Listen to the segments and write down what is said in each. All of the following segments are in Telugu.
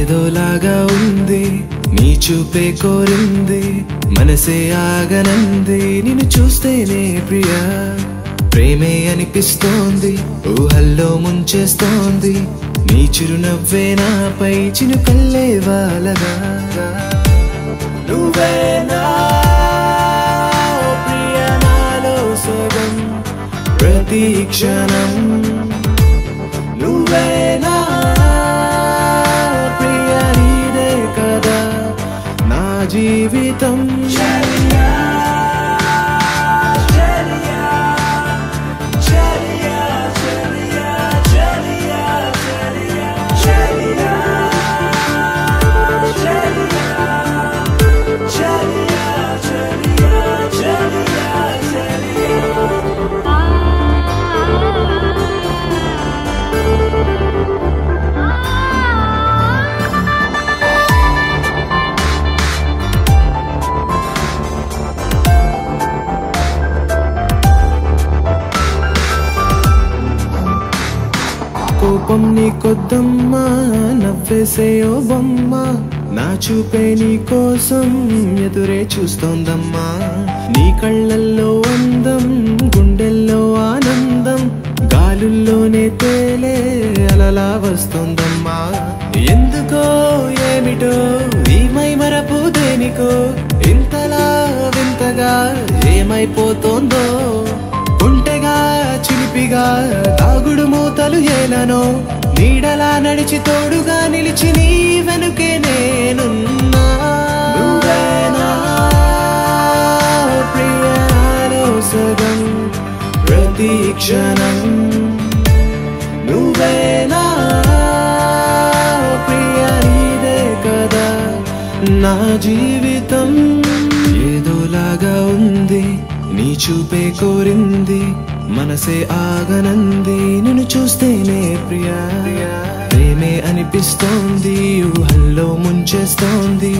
ఏదోలాగా ఉంది నీ చూపే కోరింది మనసే ఆగనంది నిన్ను చూస్తేనే ప్రియా ప్రేమే అనిపిస్తోంది ఊహల్లో ముంచేస్తోంది నీ చిరునవ్వే నాపై చినుకల్లే వాలగా నువ్వేనా ప్రియా నాలో సగం ప్రతి క్షణం నువ్వేనా ప్రియా నీదే కదా నా జీవితం కోపం నీ కొద్దమ్మా నవ్వేసే ఓ బొమ్మ నా చూపే నీ కోసం ఎదురే చూస్తోందమ్మా నీ కళ్ళల్లో అందం గుండెల్లో ఆనందం గాలుల్లోనే తేలే అలలా వస్తోందమ్మా ఎందుకో ఏమిటో ఈ మైమరపు దేనికో ఇంతలా వింతగా ఏమైపోతోందో కుంటెగా చిలిపిగా తాగుడు మూతలు ఏలనో నీడలా నడిచి తోడుగా నిలిచి నీ వెనుకే నేనున్నా నువ్వేనా ప్రియాలో సగం ప్రతి క్షణం నువ్వేనా ప్రియా నీదే కదా నా జీవితం ఏదోలాగా ఉంది నీ చూపే కోరింది మనసే ఆగనంది నిన్ను చూస్తేనే ప్రియా ప్రేమే అనిపిస్తోంది ఊహల్లో ముంచేస్తోంది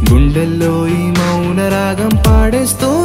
గుండెల్లో ఈ మౌన రాగం పాడేస్తోంది